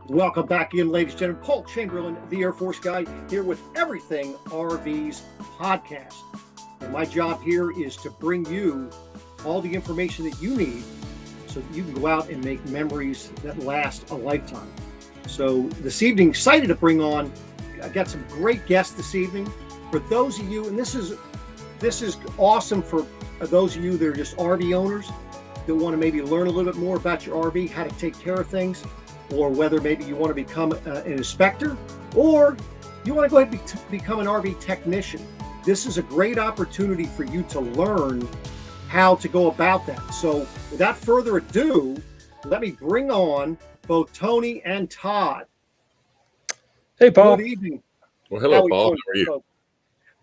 Welcome back in, ladies and gentlemen. Paul Chamberlain, the Air Force guy, here with Everything RVs podcast. And my job here is to bring you all the information that you need so that you can go out and make memories that last a lifetime. So this evening, excited to bring on, I got some great guests this evening. For those of you, and this is awesome for those of you that are just RV owners that want to maybe learn a little bit more about your RV, how to take care of things, or whether maybe you want to become an inspector, or you want to go ahead and become an RV technician. This is a great opportunity for you to learn how to go about that. So without further ado, let me bring on both Tony and Todd. Hey, Paul. Good evening. Well, hello, Paul. How are you?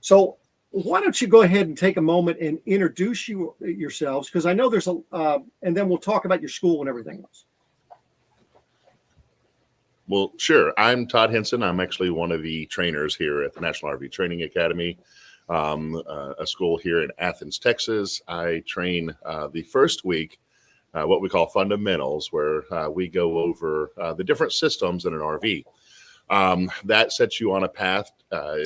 So why don't you go ahead and take a moment and introduce yourselves, because I know there's and then we'll talk about your school and everything else. Well, sure. I'm Todd Henson. I'm actually one of the trainers here at the National RV Training Academy, a school here in Athens, Texas. I train the first week, what we call fundamentals, where we go over the different systems in an RV. That sets you on a path.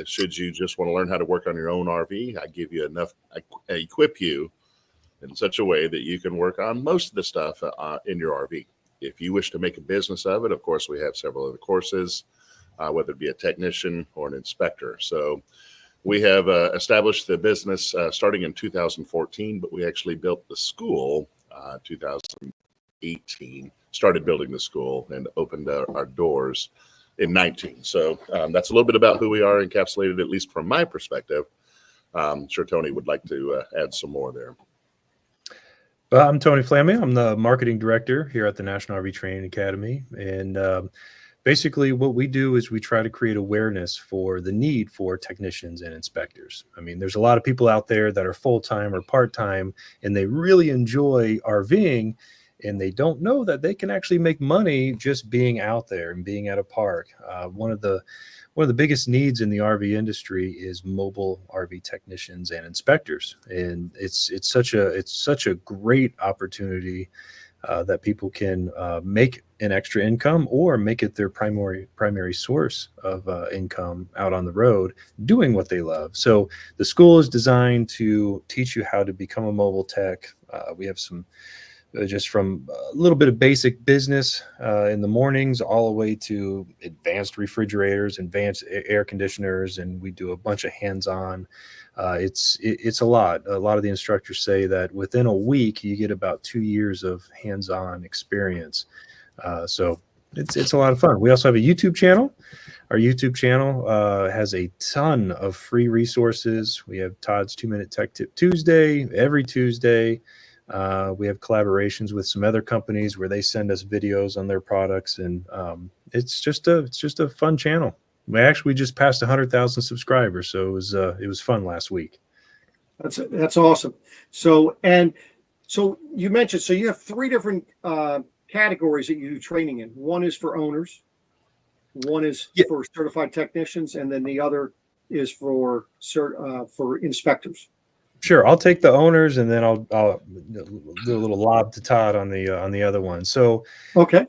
Should you just want to learn how to work on your own RV, I give you enough, I equip you in such a way that you can work on most of the stuff in your RV. If you wish to make a business of it, of course, we have several other courses, whether it be a technician or an inspector. So we have established the business starting in 2014, but we actually built the school 2018, started building the school and opened our doors in 19. So that's a little bit about who we are, encapsulated, at least from my perspective. I'm sure Tony would like to add some more there. I'm Tony 𝚊𝚘𝚗𝚘. I'm the marketing director here at the National RV Training Academy. And basically what we do is we try to create awareness for the need for technicians and inspectors. I mean, there's a lot of people out there that are full-time or part-time, and they really enjoy RVing, and they don't know that they can actually make money just being out there and being at a park. One of the biggest needs in the RV industry is mobile RV technicians and inspectors, and it's such a great opportunity that people can make an extra income or make it their primary source of income out on the road doing what they love. So the school is designed to teach you how to become a mobile tech. We have some just from a little bit of basic business in the mornings all the way to advanced refrigerators, advanced air conditioners, and we do a bunch of hands-on. It's a lot. A lot of the instructors say that within a week you get about 2 years of hands-on experience. So it's a lot of fun. We also have a YouTube channel. Our YouTube channel has a ton of free resources. We have Todd's 2-Minute Tech Tip Tuesday every Tuesday. We have collaborations with some other companies where they send us videos on their products, and it's just a fun channel. We just passed 100,000 subscribers, so it was fun last week. That's awesome. So you mentioned, so you have 3 different categories that you do training in. One is for owners, one is for certified technicians, and then the other is for inspectors. Sure, I'll take the owners, and then I'll do a little lob to Todd on the other one. So, okay,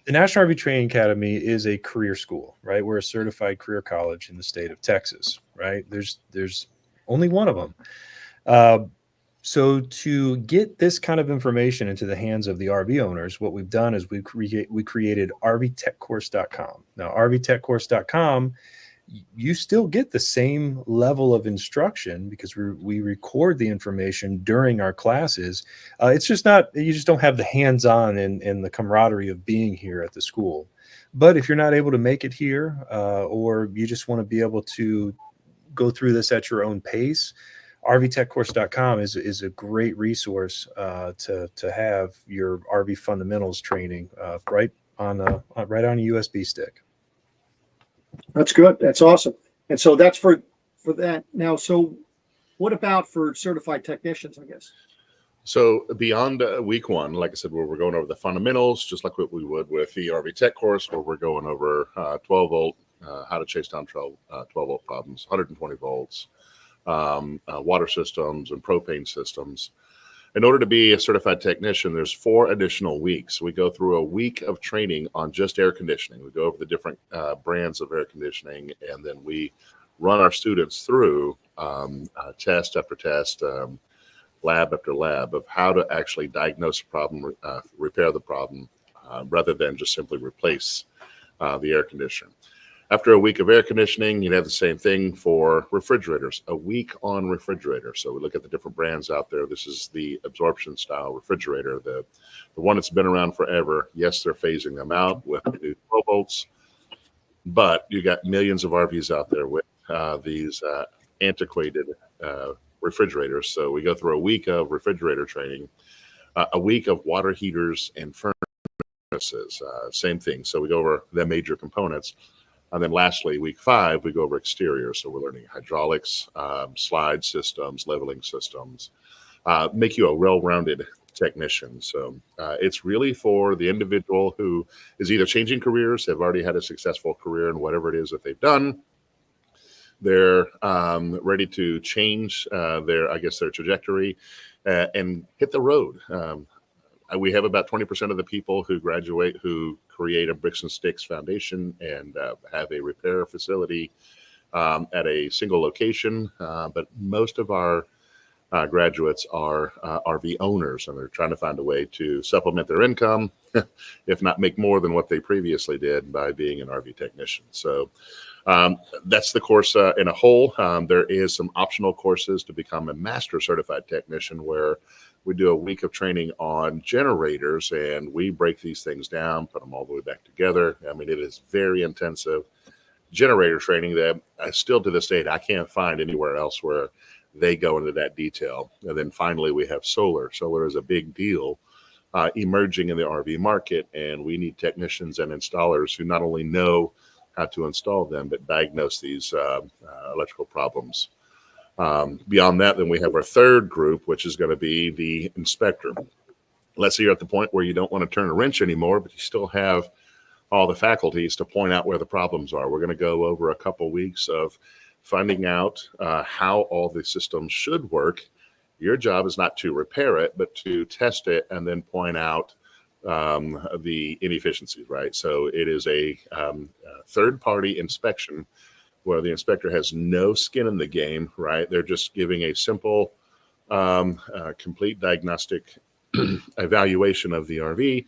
the National RV Training Academy is a career school, right? We're a certified career college in the state of Texas, right? There's only one of them. So to get this kind of information into the hands of the RV owners, what we've done is we created RVTechCourse.com. Now, RVTechCourse.com, you still get the same level of instruction because we record the information during our classes. It's just not, you just don't have the hands-on and the camaraderie of being here at the school. But if you're not able to make it here, or you just want to be able to go through this at your own pace, RVTechCourse.com is a great resource to have your RV fundamentals training right on a USB stick. That's good. That's awesome. And so that's for that. Now, so what about for certified technicians, I guess? So beyond week 1, like I said, where we're going over the fundamentals, just like what we would with the RV Tech course, where we're going over 12 volt, how to chase down 12 volt problems, 120 volts, water systems and propane systems. In order to be a certified technician, there's 4 additional weeks. We go through a week of training on just air conditioning. We go over the different brands of air conditioning, and then we run our students through test after test, lab after lab of how to actually diagnose a problem, repair the problem, rather than just simply replace the air conditioner. After a week of air conditioning, you'd have the same thing for refrigerators, a week on refrigerators. So we look at the different brands out there. This is the absorption style refrigerator, the one that's been around forever. Yes, they're phasing them out with the new 12 volts, but you got millions of RVs out there with these antiquated refrigerators. So we go through a week of refrigerator training, a week of water heaters and furnaces, same thing. So we go over the major components. And then lastly, week 5, we go over exterior. So we're learning hydraulics, slide systems, leveling systems, make you a well-rounded technician. So it's really for the individual who is either changing careers, have already had a successful career in whatever it is that they've done. They're ready to change their trajectory and hit the road. We have about 20% of the people who graduate who create a bricks and sticks foundation and have a repair facility at a single location. But most of our graduates are RV owners, and they're trying to find a way to supplement their income, if not make more than what they previously did by being an RV technician. So that's the course in a whole. There is some optional courses to become a master certified technician where we do a week of training on generators, and we break these things down, put them all the way back together. I mean, it is very intensive generator training that still to this date, I can't find anywhere else where they go into that detail. And then finally, we have solar. Solar is a big deal emerging in the RV market, and we need technicians and installers who not only know how to install them, but diagnose these electrical problems. Beyond that, then we have our third group, which is going to be the inspector. Let's say you're at the point where you don't want to turn a wrench anymore, but you still have all the faculties to point out where the problems are. We're going to go over a couple weeks of finding out how all the systems should work. Your job is not to repair it, but to test it and then point out the inefficiencies, right? So it is a third-party inspection where the inspector has no skin in the game, right? They're just giving a simple, complete diagnostic evaluation of the RV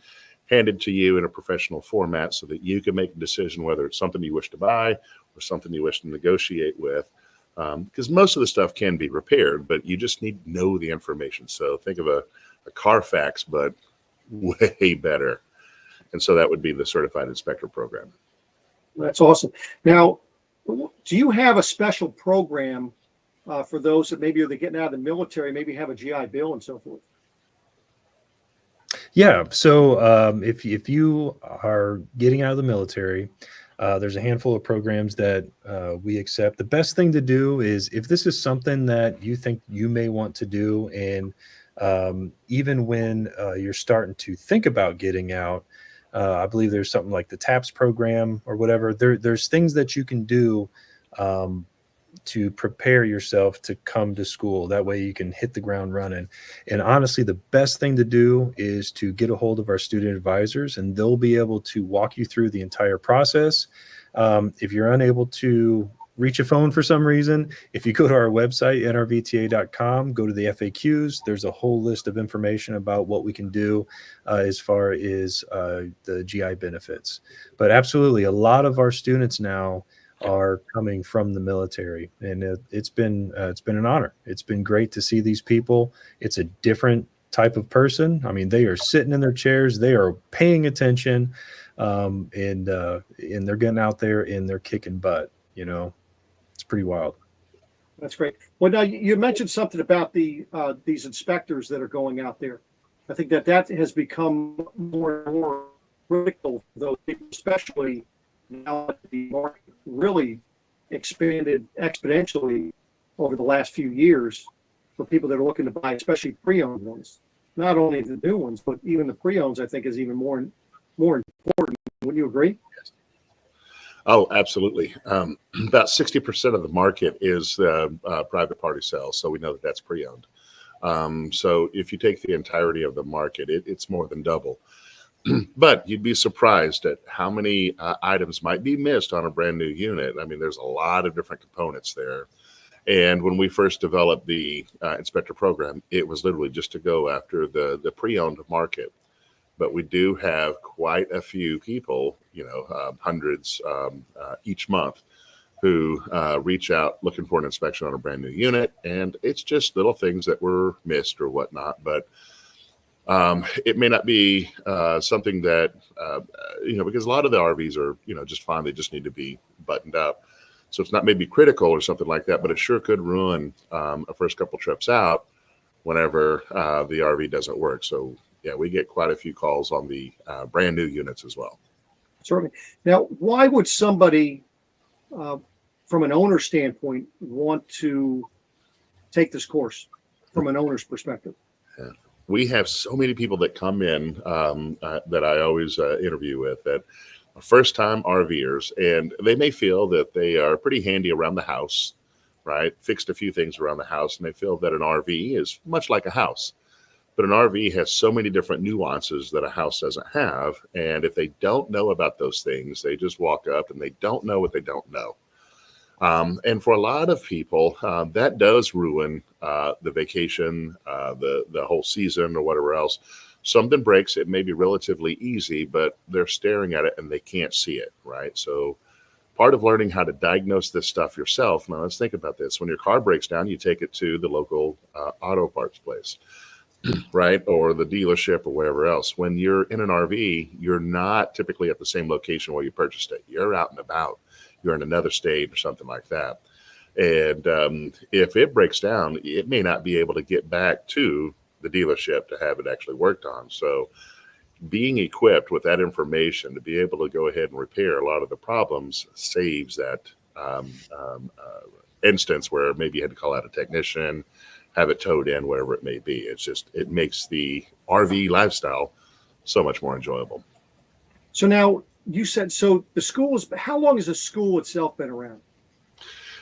handed to you in a professional format so that you can make a decision whether it's something you wish to buy or something you wish to negotiate with. Because most of the stuff can be repaired, but you just need to know the information. So think of a Carfax, but way better. And so that would be the Certified Inspector program. That's awesome. Now, do you have a special program for those that maybe are getting out of the military, maybe have a GI Bill and so forth? Yeah. So if you are getting out of the military, there's a handful of programs that we accept. The best thing to do is if this is something that you think you may want to do, and even when you're starting to think about getting out, I believe there's something like the TAPS program or whatever. There's things that you can do to prepare yourself to come to school. That way you can hit the ground running. And honestly, the best thing to do is to get a hold of our student advisors, and they'll be able to walk you through the entire process. If you're unable to reach a phone for some reason, if you go to our website, nrvta.com, go to the FAQs, there's a whole list of information about what we can do as far as the GI benefits. But absolutely, a lot of our students now are coming from the military, and it's been an honor. It's been great to see these people. It's a different type of person. I mean, they are sitting in their chairs, they are paying attention, and they're getting out there and they're kicking butt. You know, it's pretty wild. That's great. Well, now you mentioned something about these inspectors that are going out there. I think that has become more and more critical for those people, especially now that the market really expanded exponentially over the last few years for people that are looking to buy, especially pre-owned ones. Not only the new ones, but even the pre-owns, I think, is even more important. Wouldn't you agree? Oh, absolutely. About 60% of the market is private party sales, so we know that that's pre-owned. So if you take the entirety of the market, it's more than double. But you'd be surprised at how many items might be missed on a brand new unit. I mean, there's a lot of different components there. And when we first developed the inspector program, it was literally just to go after the pre-owned market. But we do have quite a few people, hundreds each month, who reach out looking for an inspection on a brand new unit. And it's just little things that were missed or whatnot. But it may not be something that, because a lot of the RVs are, just fine. They just need to be buttoned up. So it's not maybe critical or something like that, but it sure could ruin a first couple trips out whenever the RV doesn't work. So yeah, we get quite a few calls on the brand new units as well. Certainly. Now, why would somebody, from an owner standpoint, want to take this course from an owner's perspective? Yeah. We have so many people that come in that I always interview with that are first-time RVers, and they may feel that they are pretty handy around the house, right? Fixed a few things around the house, and they feel that an RV is much like a house. But an RV has so many different nuances that a house doesn't have, and if they don't know about those things, they just walk up and they don't know what they don't know. And for a lot of people, that does ruin the vacation, the whole season or whatever else. Something breaks, it may be relatively easy, but they're staring at it and they can't see it, right? So part of learning how to diagnose this stuff yourself, now let's think about this. When your car breaks down, you take it to the local auto parts place, right? Or the dealership or wherever else. When you're in an RV, you're not typically at the same location where you purchased it. You're out and about. You're in another state or something like that. And if it breaks down, it may not be able to get back to the dealership to have it actually worked on. So being equipped with that information to be able to go ahead and repair a lot of the problems saves that instance where maybe you had to call out a technician, have it towed in, wherever it may be. It makes the RV lifestyle so much more enjoyable. So now you said, so the school how long has the school itself been around?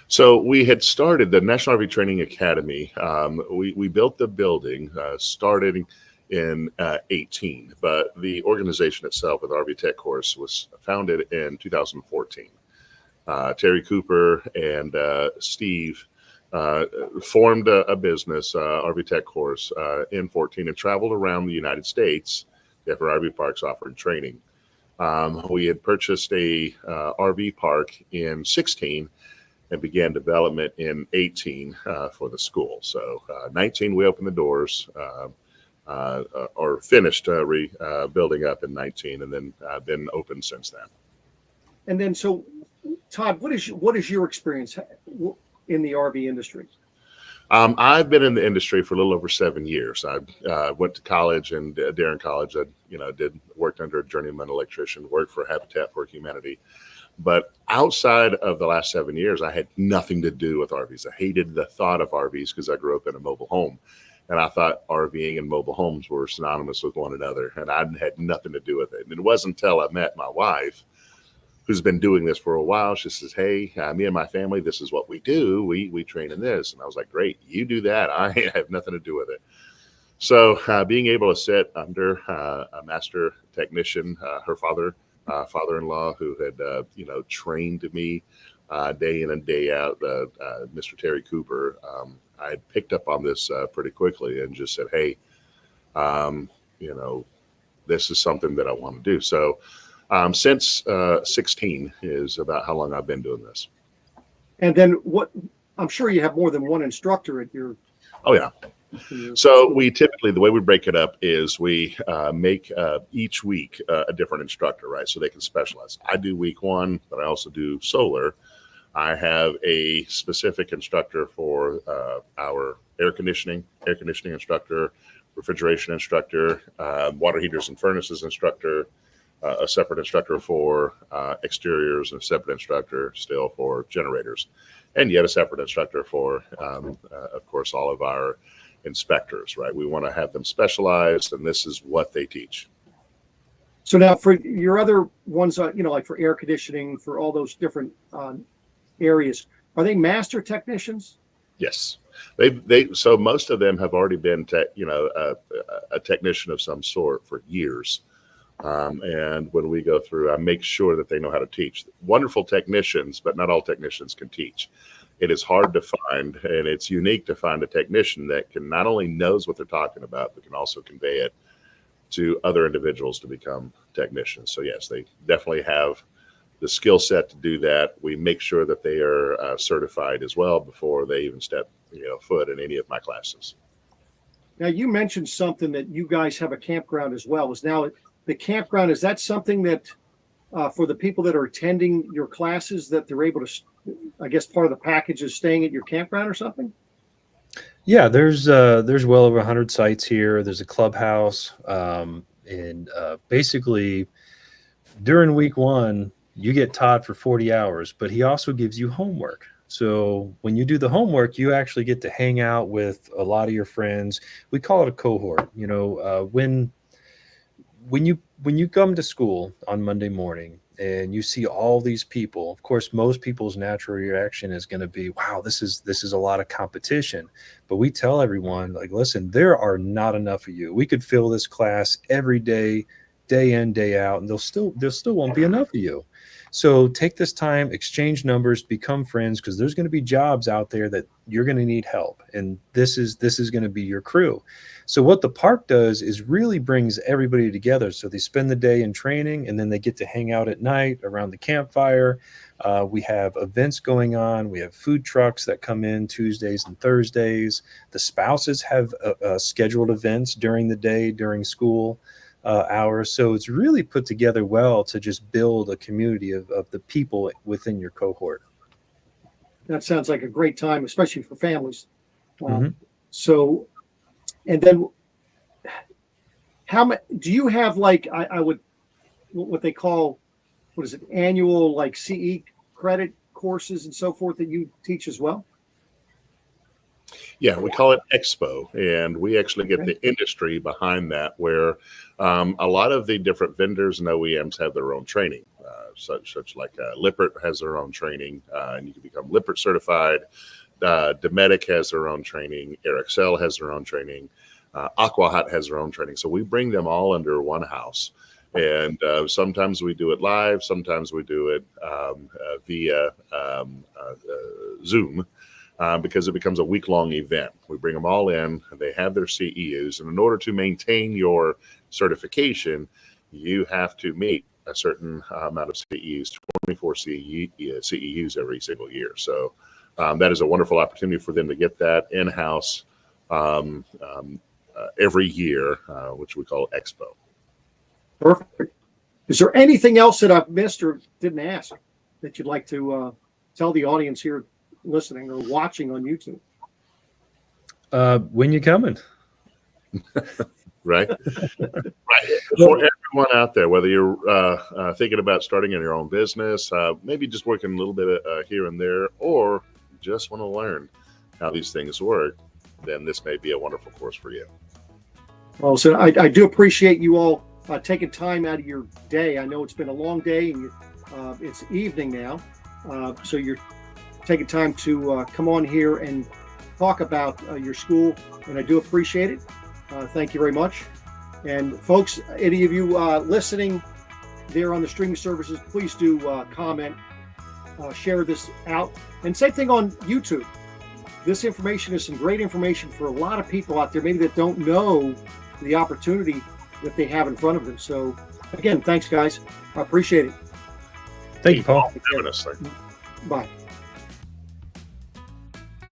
So we had started the National RV Training Academy. We built the building starting in 18, but the organization itself with RV Tech Course was founded in 2014. Terry Cooper and Steve formed a business, RV Tech Course, in 14 and traveled around the United States. Different RV parks offered training. We had purchased a RV park in 16 and began development in 18 for the school. So 19, we opened the doors or finished building up in 19, and then been open since then. And then, so Todd, what is your experience in the RV industry? I've been in the industry for a little over 7 years. I went to college, and during college, I worked under a journeyman electrician, worked for Habitat for Humanity. But outside of the last 7 years, I had nothing to do with RVs. I hated the thought of RVs because I grew up in a mobile home, and I thought RVing and mobile homes were synonymous with one another, and I had nothing to do with it. And it wasn't until I met my wife, who's been doing this for a while. She says, "Hey, me and my family, this is what we do. We train in this." And I was like, "Great, you do that. I have nothing to do with it." So being able to sit under a master technician, her father-in-law, who had trained me day in and day out, Mr. Terry Cooper, I picked up on this pretty quickly and just said, "Hey, this is something that I want to do." So since 16 is about how long I've been doing this. And then I'm sure you have more than one instructor at your. Oh yeah. So we typically, the way we break it up is we make each week a different instructor, right? So they can specialize. I do week 1, but I also do solar. I have a specific instructor for our air conditioning instructor, refrigeration instructor, water heaters and furnaces instructor, a separate instructor for exteriors, and a separate instructor still for generators, and yet a separate instructor for, of course, all of our inspectors, right? We want to have them specialized, and this is what they teach. So now for your other ones, like for air conditioning, for all those different areas, are they master technicians? Yes. So most of them have already been, a technician of some sort for years. And when we go through, I make sure that they know how to teach. Wonderful technicians, but not all technicians can teach. It is hard to find, and it's unique to find a technician that can not only knows what they're talking about, but can also convey it to other individuals to become technicians. So yes, they definitely have the skill set to do that. We make sure that they are certified as well before they even step foot in any of my classes. Now, you mentioned something that you guys have a campground as well. Is now the campground, is that something that for the people that are attending your classes that they're able to, I guess part of the package is staying at your campground or something? Yeah, there's well over 100 sites here. There's a clubhouse, and basically during week one, you get Todd for 40 hours, but he also gives you homework. So when you do the homework, you actually get to hang out with a lot of your friends. We call it a cohort. When you come to school on Monday morning and you see all these people, of course, most people's natural reaction is going to be, wow, this is a lot of competition. But we tell everyone, like, listen, there are not enough of you. We could fill this class every day, day in, day out, and there still won't be enough of you. So take this time, exchange numbers, become friends, because there's going to be jobs out there that you're going to need help. And this is going to be your crew. So what the park does is really brings everybody together. So they spend the day in training, and then they get to hang out at night around the campfire. We have events going on. We have food trucks that come in Tuesdays and Thursdays. The spouses have scheduled events during the day, during school hours. So it's really put together well to just build a community of the people within your cohort. That sounds like a great time, especially for families. So, and then how much do you have, like, I would, what they call, what is it, annual, like CE credit courses and so forth that you teach as well? Yeah, we call it Expo, and we actually get the industry behind that, where a lot of the different vendors and OEMs have their own training. Such like Lippert has their own training, and you can become Lippert certified. Dometic has their own training. Airxcel has their own training. Aquahot has their own training. So we bring them all under one house. And sometimes we do it live. Sometimes we do it via Zoom. Because it becomes a week-long event. We bring them all in, and they have their CEUs. And in order to maintain your certification, you have to meet a certain amount of CEUs, 24 CEUs every single year. So that is a wonderful opportunity for them to get that in-house every year, which we call Expo. Perfect. Is there anything else that I've missed or didn't ask that you'd like to tell the audience here listening or watching on YouTube? When you coming? Right. For everyone out there, whether you're thinking about starting in your own business, maybe just working a little bit here and there, or just want to learn how these things work, then this may be a wonderful course for you. Well, so I do appreciate you all taking time out of your day. I know it's been a long day, and it's evening now, so you're taking time to come on here and talk about your school, and I do appreciate it. Thank you very much. And folks, any of you listening there on the streaming services, please do comment, share this out, and same thing on YouTube. This information is some great information for a lot of people out there, maybe that don't know the opportunity that they have in front of them. So again, thanks guys. I appreciate it. Thank you, Paul. Thank you for having us. Bye.